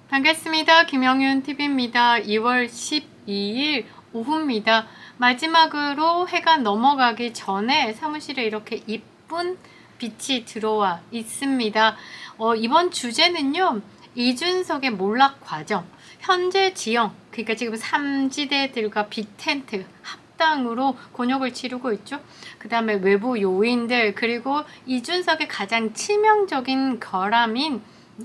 반갑습니다. 김영윤 TV입니다. 2월 12일 오후입니다. 마지막으로 해가 넘어가기 전에 사무실에 이렇게 이쁜 빛이 들어와 있습니다. 이번 주제는요, 이준석의 몰락 과정, 현재 지형, 그러니까 지금 삼지대들과 빅텐트 합당으로 곤욕을 치르고 있죠. 그 다음에 외부 요인들, 그리고 이준석의 가장 치명적인 결함인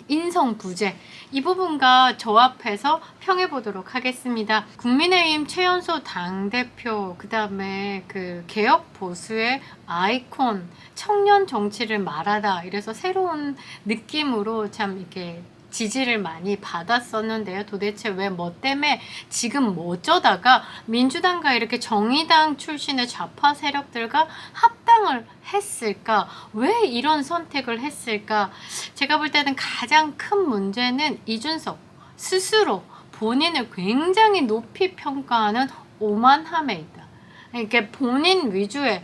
인성부재, 이 부분과 조합해서 평해 보도록 하겠습니다. 국민의힘 최연소 당대표, 그 다음에 그 개혁 보수의 아이콘, 청년 정치를 말하다, 이래서 새로운 느낌으로 참 이렇게 지지를 많이 받았었는데요. 도대체 왜 뭐 때문에 지금 뭐 어쩌다가 민주당과 이렇게 정의당 출신의 좌파 세력들과 합당을 했을까? 왜 이런 선택을 했을까? 제가 볼 때는 가장 큰 문제는 이준석 스스로 본인을 굉장히 높이 평가하는 오만함에 있다. 이렇게 본인 위주의,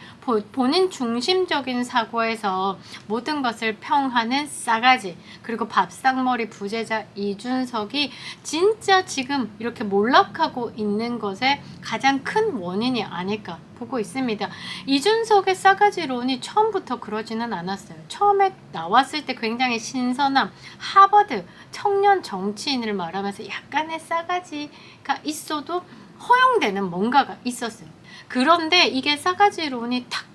본인 중심적인 사고에서 모든 것을 평하는 싸가지, 그리고 밥상머리 부재자 이준석이 진짜 지금 이렇게 몰락하고 있는 것의 가장 큰 원인이 아닐까 보고 있습니다. 이준석의 싸가지론이 처음부터 그러지는 않았어요. 처음에 나왔을 때 굉장히 신선함, 하버드 청년 정치인을 말하면서 약간의 싸가지가 있어도 허용되는 뭔가가 있었어요. 그런데 이게 싸가지론이 탁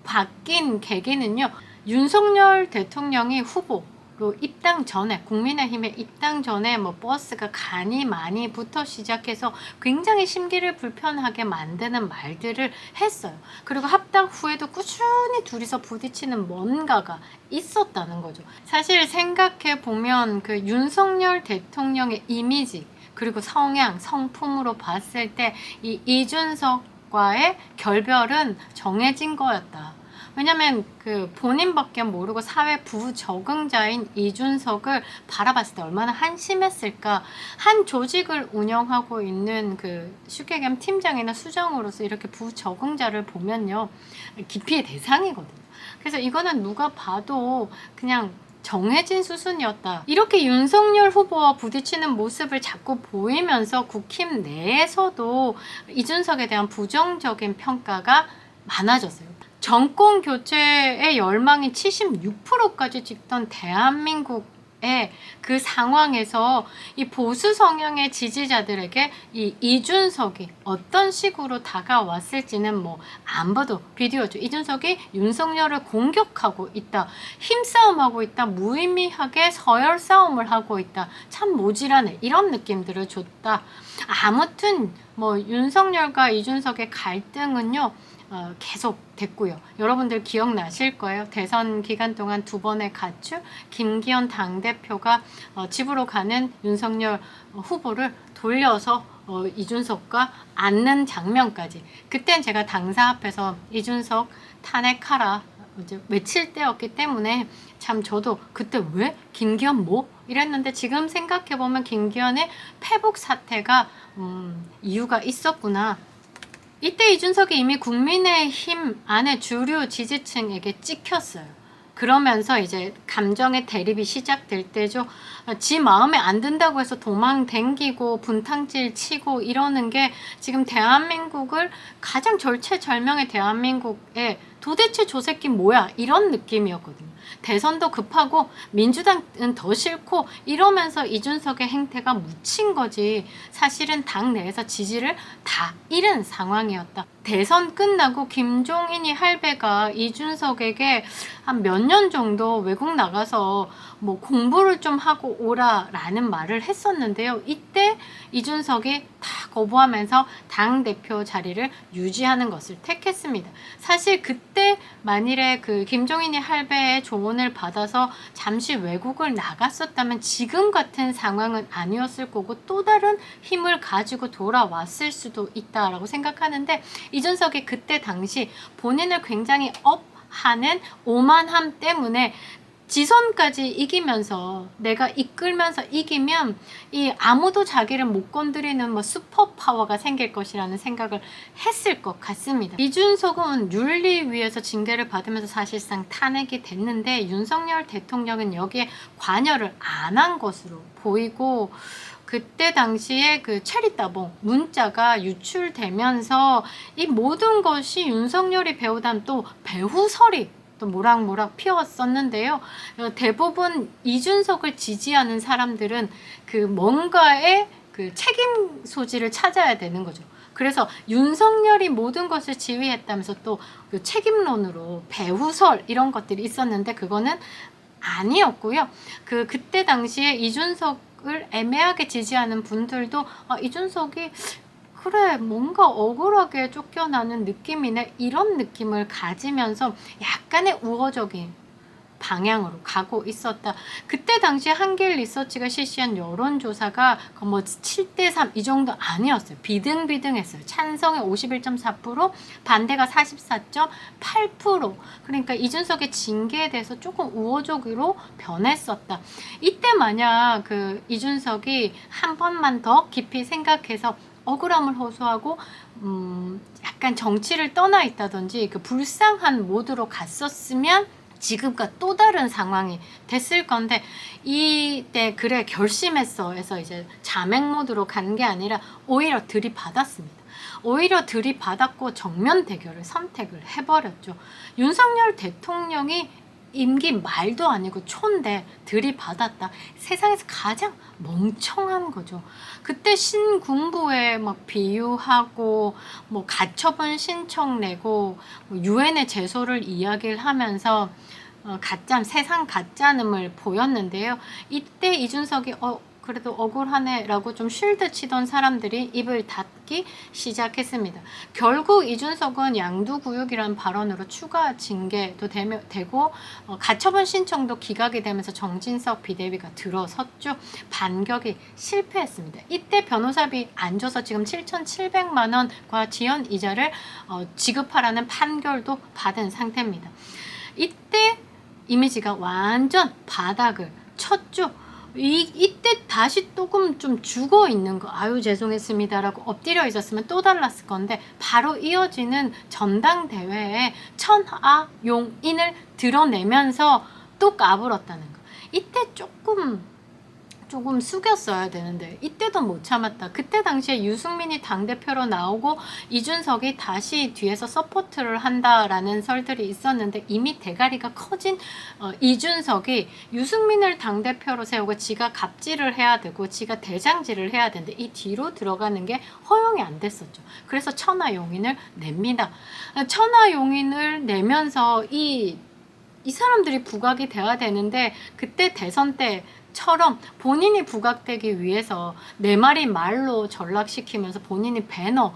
바뀐 계기는요, 윤석열 대통령이 후보로 입당 전에, 국민의힘에 입당 전에 뭐 버스가 간이 많이부터 시작해서 굉장히 심기를 불편하게 만드는 말들을 했어요. 그리고 합당 후에도 꾸준히 둘이서 부딪히는 뭔가가 있었다는 거죠. 사실 생각해 보면 그 윤석열 대통령의 이미지, 그리고 성향, 성품으로 봤을 때 이 이준석과의 결별은 정해진 거였다. 왜냐면 그 본인밖에 모르고 사회 부적응자인 이준석을 바라봤을 때 얼마나 한심했을까. 한 조직을 운영하고 있는 그 쉽게 얘기하면 팀장이나 수장으로서 이렇게 부적응자를 보면요, 기피의 대상이거든요. 그래서 이거는 누가 봐도 그냥 정해진 수순이었다. 이렇게 윤석열 후보와 부딪히는 모습을 자꾸 보이면서 국힘 내에서도 이준석에 대한 부정적인 평가가 많아졌어요. 정권 교체의 열망이 76%까지 찍던 대한민국의 그 상황에서 이 보수 성향의 지지자들에게 이 이준석이 어떤 식으로 다가왔을지는 뭐 안 봐도 비디오죠. 이준석이 윤석열을 공격하고 있다, 힘싸움하고 있다, 무의미하게 서열 싸움을 하고 있다, 참 모질하네, 이런 느낌들을 줬다. 아무튼 뭐 윤석열과 이준석의 갈등은요, 계속 됐고요. 여러분들 기억나실 거예요. 대선 기간 동안 2번의 가출, 김기현 당대표가 집으로 가는 윤석열 후보를 돌려서 이준석과 앉는 장면까지. 그땐 제가 당사 앞에서 이준석 탄핵하라 이제 외칠 때였기 때문에 참 저도 그때 왜 김기현 뭐 이랬는데, 지금 생각해보면 김기현의 패북 사태가 이유가 있었구나. 이때 이준석이 이미 국민의힘 안에 주류 지지층에게 찍혔어요. 그러면서 이제 감정의 대립이 시작될 때죠. 지 마음에 안 든다고 해서 도망 댕기고 분탕질 치고 이러는 게 지금 대한민국을 가장 절체절명의 대한민국에 도대체 저 새끼 뭐야, 이런 느낌이었거든요. 대선도 급하고 민주당은 더 싫고 이러면서 이준석의 행태가 묻힌 거지, 사실은 당 내에서 지지를 다 잃은 상황이었다. 대선 끝나고 김종인이 할배가 이준석에게 한 몇 년 정도 외국 나가서 뭐 공부를 좀 하고 오라라는 말을 했었는데요. 이때 이준석이 다 거부하면서 당대표 자리를 유지하는 것을 택했습니다. 사실 그때 만일에 그 김종인이 할배의 조언을 받아서 잠시 외국을 나갔었다면 지금 같은 상황은 아니었을 거고 또 다른 힘을 가지고 돌아왔을 수도 있다라고 생각하는데, 이준석이 그때 당시 본인을 굉장히 업하는 오만함 때문에 지선까지 이기면서 내가 이끌면서 이기면 이 아무도 자기를 못 건드리는 뭐 슈퍼 파워가 생길 것이라는 생각을 했을 것 같습니다. 이준석은 윤리위에서 징계를 받으면서 사실상 탄핵이 됐는데 윤석열 대통령은 여기에 관여를 안 한 것으로 보이고, 그때 당시에 그 체리따봉 문자가 유출되면서 이 모든 것이 윤석열이 배우던 또 배후설이 또 모락모락 피웠었는데요. 대부분 이준석을 지지하는 사람들은 그 뭔가의 그 책임 소지를 찾아야 되는 거죠. 그래서 윤석열이 모든 것을 지휘했다면서 또 그 책임론으로 배후설 이런 것들이 있었는데 그거는 아니었고요. 그때 당시에 이준석을 애매하게 지지하는 분들도 이준석이 그래 뭔가 억울하게 쫓겨나는 느낌이네 이런 느낌을 가지면서 약간의 우호적인 방향으로 가고 있었다. 그때 당시에 한길 리서치가 실시한 여론조사가 뭐 7대3 이 정도 아니었어요. 비등비등했어요. 찬성이 51.4%, 반대가 44.8%. 그러니까 이준석의 징계에 대해서 조금 우호적으로 변했었다. 이때 만약 그 이준석이 한 번만 더 깊이 생각해서 억울함을 호소하고 약간 정치를 떠나 있다든지 그 불쌍한 모드로 갔었으면 지금과 또 다른 상황이 됐을 건데, 이때 그래 결심했어 해서 이제 자맹 모드로 간 게 아니라 오히려 들이받았습니다. 오히려 들이받았고 정면 대결을 선택을 해버렸죠. 윤석열 대통령이 임기 말도 아니고 초인데 들이받았다. 세상에서 가장 멍청한 거죠. 그때 신군부에 막 비유하고 뭐 가처분 신청 내고 유엔에 제소를 이야기를 하면서 세상 가짜음을 보였는데요. 이때 이준석이 그래도 억울하네 라고 좀 쉴드 치던 사람들이 입을 닫기 시작했습니다. 결국 이준석은 양두구육이라는 발언으로 추가 징계도 되고 가처분 신청도 기각이 되면서 정진석 비대위가 들어섰죠. 반격이 실패했습니다. 이때 변호사비 안 줘서 지금 7,700만 원과 지연 이자를 지급하라는 판결도 받은 상태입니다. 이때 이미지가 완전 바닥을 쳤죠. 이때 다시 조금 좀 죽어 있는 거, 아유 죄송했습니다 라고 엎드려 있었으면 또 달랐을 건데, 바로 이어지는 전당대회에 천하용인을 드러내면서 또 까불었다는 거. 이때 조금 숙였어야 되는데 이때도 못 참았다. 그때 당시에 유승민이 당대표로 나오고 이준석이 다시 뒤에서 서포트를 한다라는 설들이 있었는데, 이미 대가리가 커진 이준석이 유승민을 당대표로 세우고 지가 갑질을 해야 되고 지가 대장질을 해야 되는데 이 뒤로 들어가는 게 허용이 안 됐었죠. 그래서 천하용인을 냅니다. 천하용인을 내면서 이 사람들이 부각이 돼야 되는데, 그때 대선 때처럼 본인이 부각되기 위해서 네 마리 말로 전락시키면서 본인이 배너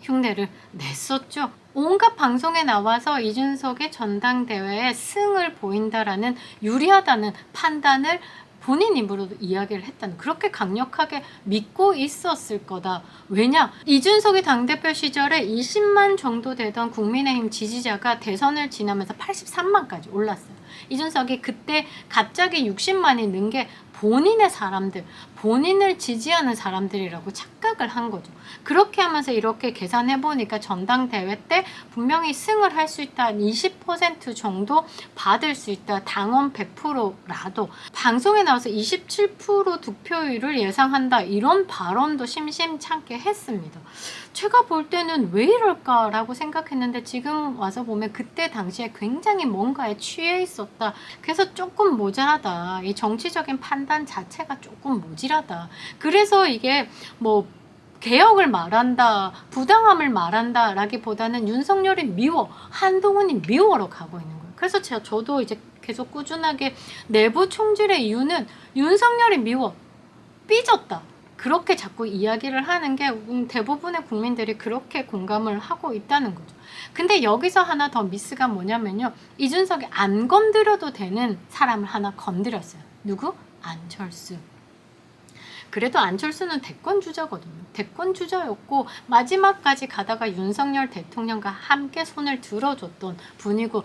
흉내를 냈었죠. 온갖 방송에 나와서 이준석의 전당대회에 승을 보인다라는, 유리하다는 판단을 본인 입으로도 이야기를 했다는, 그렇게 강력하게 믿고 있었을 거다. 왜냐? 이준석이 당대표 시절에 20만 정도 되던 국민의힘 지지자가 대선을 지나면서 83만까지 올랐어요. 이준석이 그때 갑자기 60만이 는 게 본인의 사람들, 본인을 지지하는 사람들이라고 착각을 한 거죠. 그렇게 하면서 이렇게 계산해보니까 전당대회 때 분명히 승을 할 수 있다. 20% 정도 받을 수 있다. 당원 100%라도. 방송에 나와서 27% 득표율을 예상한다. 이런 발언도 심심찮게 했습니다. 제가 볼 때는 왜 이럴까라고 생각했는데, 지금 와서 보면 그때 당시에 굉장히 뭔가에 취해 있었다. 그래서 조금 모자라다. 이 정치적인 판단 자체가 조금 모자라다. 그래서 이게 뭐 개혁을 말한다, 부당함을 말한다 라기보다는 윤석열이 미워, 한동훈이 미워로 가고 있는 거예요. 그래서 저도 이제 계속 꾸준하게 내부 총질의 이유는 윤석열이 미워, 삐졌다, 그렇게 자꾸 이야기를 하는 게 대부분의 국민들이 그렇게 공감을 하고 있다는 거죠. 근데 여기서 하나 더 미스가 뭐냐면요, 이준석이 안 건드려도 되는 사람을 하나 건드렸어요. 누구? 안철수. 그래도 안철수는 대권 주자거든요. 대권 주자였고 마지막까지 가다가 윤석열 대통령과 함께 손을 들어줬던 분이고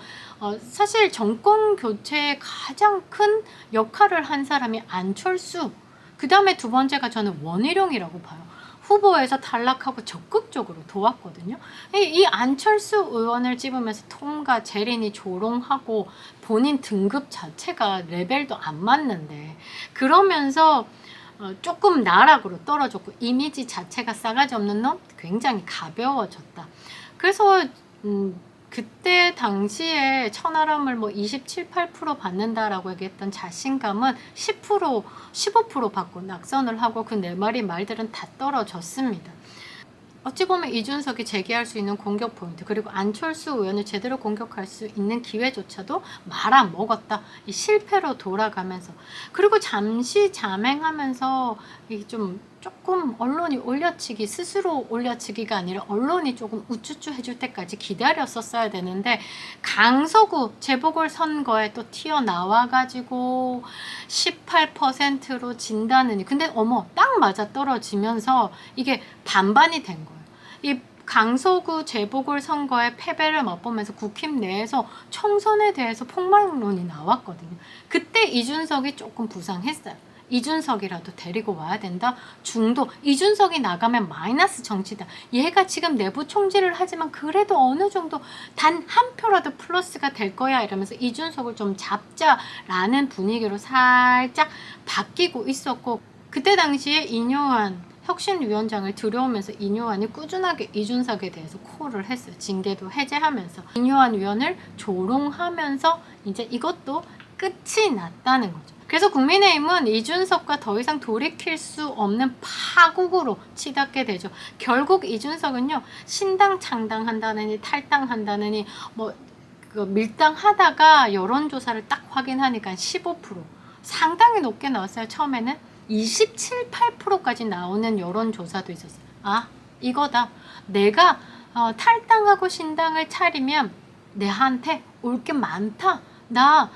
사실 정권 교체에 가장 큰 역할을 한 사람이 안철수, 그 다음에 두 번째가 저는 원희룡이라고 봐요. 후보에서 탈락하고 적극적으로 도왔거든요. 이 안철수 의원을 찝으면서 톰과 제린이 조롱하고 본인 등급 자체가 레벨도 안 맞는데 그러면서 조금 나락으로 떨어졌고 이미지 자체가 싸가지 없는 놈, 굉장히 가벼워졌다. 그래서 그때 당시에 천하람을 뭐 27, 8% 받는다라고 얘기했던 자신감은 10%, 15% 받고 낙선을 하고 그 네 마리 말들은 다 떨어졌습니다. 어찌 보면 이준석이 제기할 수 있는 공격 포인트, 그리고 안철수 의원을 제대로 공격할 수 있는 기회조차도 말아먹었다. 이 실패로 돌아가면서, 그리고 잠시 잠행하면서 조금 언론이 올려치기, 스스로 올려치기가 아니라 언론이 조금 우쭈쭈 해줄 때까지 기다렸었어야 되는데 강서구 재보궐선거에 또 튀어나와가지고 18%로 진다느니, 근데 어머 딱 맞아 떨어지면서 이게 반반이 된 거예요. 이 강서구 재보궐선거의 패배를 맛보면서 국힘 내에서 총선에 대해서 폭망론이 나왔거든요. 그때 이준석이 조금 부상했어요. 이준석이라도 데리고 와야 된다. 중도 이준석이 나가면 마이너스 정치다. 얘가 지금 내부 총질을 하지만 그래도 어느 정도 단 한 표라도 플러스가 될 거야 이러면서 이준석을 좀 잡자라는 분위기로 살짝 바뀌고 있었고, 그때 당시에 인요한 혁신위원장을 들여오면서 인요한이 꾸준하게 이준석에 대해서 콜을 했어요. 징계도 해제하면서 인요한 위원을 조롱하면서 이제 이것도 끝이 났다는 거죠. 그래서 국민의힘은 이준석과 더 이상 돌이킬 수 없는 파국으로 치닫게 되죠. 결국 이준석은요, 신당 창당한다느니 탈당한다느니 밀당하다가 여론조사를 딱 확인하니까 15%, 상당히 높게 나왔어요. 처음에는 27, 8%까지 나오는 여론조사도 있었어요. 아, 이거다. 내가 탈당하고 신당을 차리면 내한테 올 게 많다. 나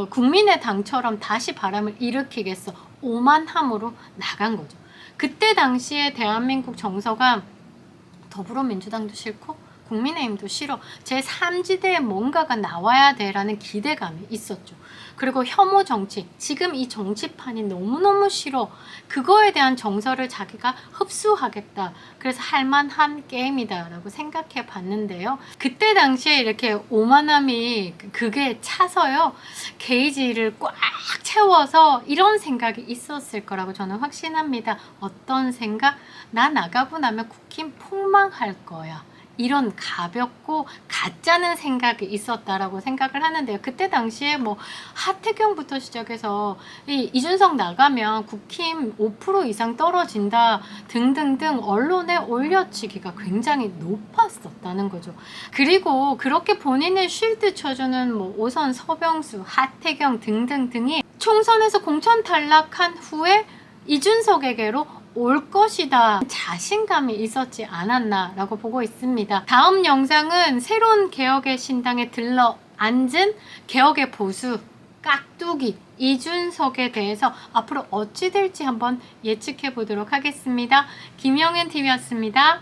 국민의 당처럼 다시 바람을 일으키겠어. 오만함으로 나간 거죠. 그때 당시에 대한민국 정서가 더불어민주당도 싫고 국민의힘도 싫어. 제3지대에 뭔가가 나와야 돼라는 기대감이 있었죠. 그리고 혐오 정치, 지금 이 정치판이 너무너무 싫어. 그거에 대한 정서를 자기가 흡수하겠다. 그래서 할만한 게임이다 라고 생각해 봤는데요. 그때 당시에 이렇게 오만함이 그게 차서요, 게이지를 꽉 채워서 이런 생각이 있었을 거라고 저는 확신합니다. 어떤 생각? 나 나가고 나면 국힘 폭망할 거야. 이런 가볍고 가짜는 생각이 있었다라고 생각을 하는데요. 그때 당시에 하태경부터 시작해서 이준석 나가면 국힘 5% 이상 떨어진다 등등등 언론에 올려치기가 굉장히 높았었다는 거죠. 그리고 그렇게 본인을 쉴드 쳐주는 오선 서병수, 하태경 등등등이 총선에서 공천 탈락한 후에 이준석에게로 올 것이다 자신감이 있었지 않았나라고 보고 있습니다. 다음 영상은 새로운 개혁의 신당에 들러 앉은 개혁의 보수 깍두기 이준석에 대해서 앞으로 어찌 될지 한번 예측해 보도록 하겠습니다. 김영윤 TV였습니다.